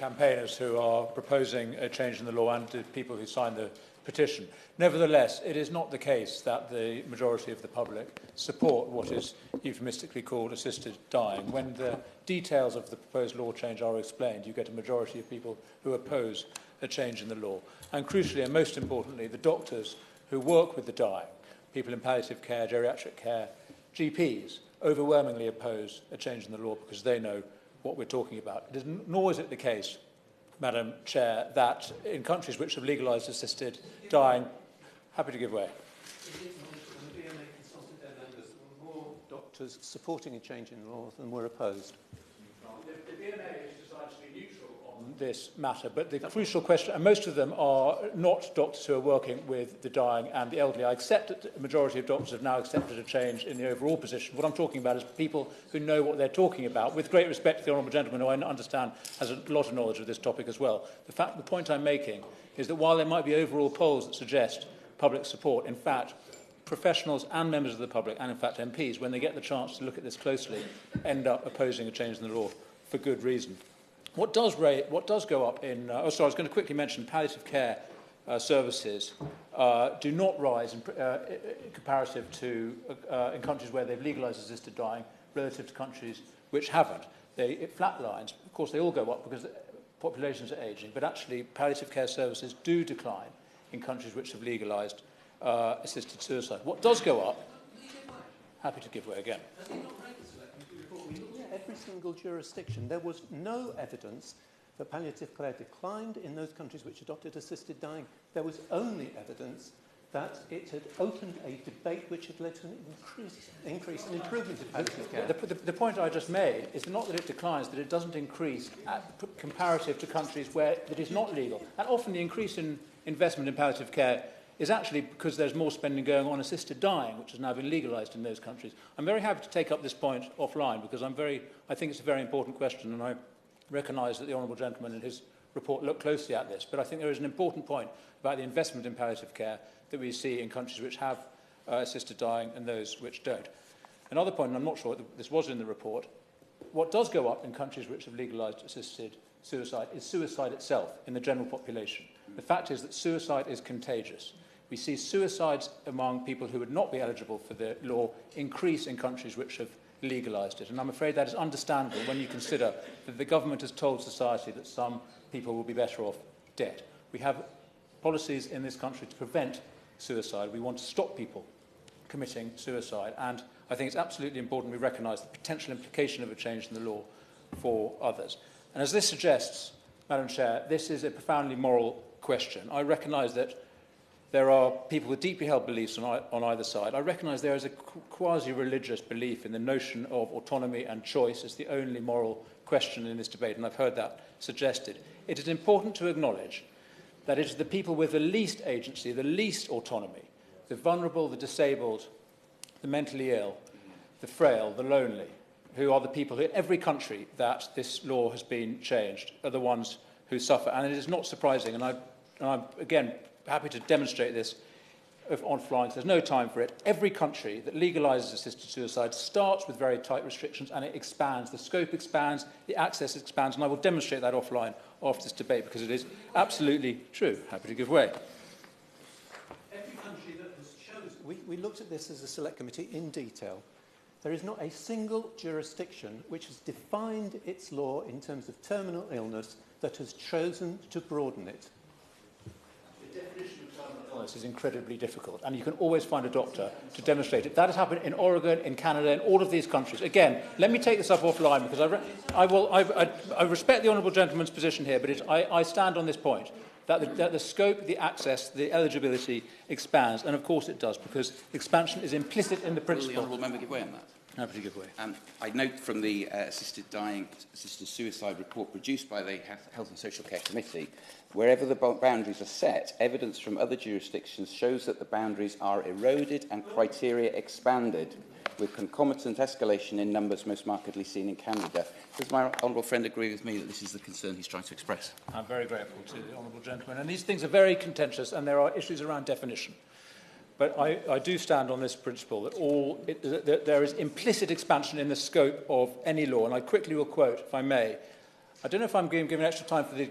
campaigners who are proposing a change in the law and to people who signed the petition. Nevertheless, it is not the case that the majority of the public support what is euphemistically called assisted dying. When the details of the proposed law change are explained, you get a majority of people who oppose a change in the law. And crucially, and most importantly, the doctors who work with the dying, people in palliative care, geriatric care, GPs, overwhelmingly oppose a change in the law because they know what we're talking about. Nor is it the case, Madam Chair, that in countries which have legalised assisted dying, happy to give way. The BMA consulted their members. There were more doctors supporting a change in law than were opposed. The BMA has decided to be neutral on this matter, but the crucial question, and most of them are not doctors who are working with the dying and the elderly. I accept that a majority of doctors have now accepted a change in the overall position. What I'm talking about is people who know what they're talking about, with great respect to the honourable gentleman, who I understand has a lot of knowledge of this topic as well. The point I'm making is that while there might be overall polls that suggest public support, in fact, professionals and members of the public, and in fact MPs, when they get the chance to look at this closely, end up opposing a change in the law for good reason. What does go up in... I was going to quickly mention palliative care services do not rise in comparative to in countries where they've legalised assisted dying relative to countries which haven't. It flatlines. Of course, they all go up because the populations are ageing, but actually palliative care services do decline in countries which have legalised assisted suicide. What does go up? Happy to give way again. Every single jurisdiction, there was no evidence that palliative care declined in those countries which adopted assisted dying. There was only evidence that it had opened a debate which had led to an increase in improvement in palliative care. The point I just made is not that it declines, that it doesn't increase comparative to countries where it is not legal. And often the increase in investment in palliative care is actually because there's more spending going on assisted dying, which has now been legalised in those countries. I'm very happy to take up this point offline because I think it's a very important question, and I recognise that the honourable gentleman in his report looked closely at this. But I think there is an important point about the investment in palliative care that we see in countries which have assisted dying and those which don't. Another point, and I'm not sure this was in the report, what does go up in countries which have legalised assisted suicide is suicide itself in the general population. The fact is that suicide is contagious. We see suicides among people who would not be eligible for the law increase in countries which have legalised it. And I'm afraid that is understandable when you consider that the government has told society that some people will be better off dead. We have policies in this country to prevent suicide. We want to stop people committing suicide. And I think it's absolutely important we recognise the potential implication of a change in the law for others. And as this suggests, Madam Chair, this is a profoundly moral question. I recognise that there are people with deeply held beliefs on either side. I recognise there is a quasi-religious belief in the notion of autonomy and choice as the only moral question in this debate, and I've heard that suggested. It is important to acknowledge that it is the people with the least agency, the least autonomy, the vulnerable, the disabled, the mentally ill, the frail, the lonely, who are the people who, in every country that this law has been changed, are the ones who suffer. And it is not surprising, and I'm again, happy to demonstrate this offline, so there's no time for it. Every country that legalises assisted suicide starts with very tight restrictions and it expands. The scope expands, the access expands, and I will demonstrate that offline after this debate because it is absolutely true. Happy to give way. Every country that was chosen... We looked at this as a select committee in detail. There is not a single jurisdiction which has defined its law in terms of terminal illness that has chosen to broaden it. The definition of terminal illness is incredibly difficult, and you can always find a doctor to demonstrate it. That has happened in Oregon, in Canada, in all of these countries. Again, let me take this up offline because I respect the honourable gentleman's position here, but I stand on this point, that the scope, the access, the eligibility expands, and of course it does, because expansion is implicit in the principle. Will the honourable member give way on that? Happy to give way. I note from the assisted suicide report produced by the Health and Social Care Committee, wherever the boundaries are set, evidence from other jurisdictions shows that the boundaries are eroded and criteria expanded, with concomitant escalation in numbers most markedly seen in Canada. Does my honourable friend agree with me that this is the concern he's trying to express? I'm very grateful to the honourable gentleman. And these things are very contentious, and there are issues around definition. But I do stand on this principle that there is implicit expansion in the scope of any law. And I quickly will quote, if I may, I don't know if I'm given extra time for the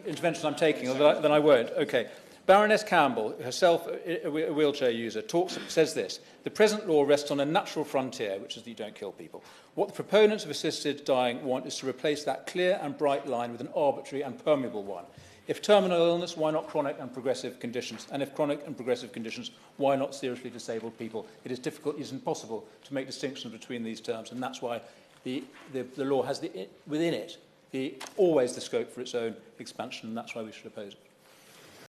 interventions I'm taking, or then I won't. Okay. Baroness Campbell, herself a wheelchair user, says this: the present law rests on a natural frontier, which is that you don't kill people. What the proponents of assisted dying want is to replace that clear and bright line with an arbitrary and permeable one. If terminal illness, why not chronic and progressive conditions? And if chronic and progressive conditions, why not seriously disabled people? It is difficult, it is impossible to make distinctions between these terms, and that's why the law has within it always the scope for its own expansion, and that's why we should oppose it.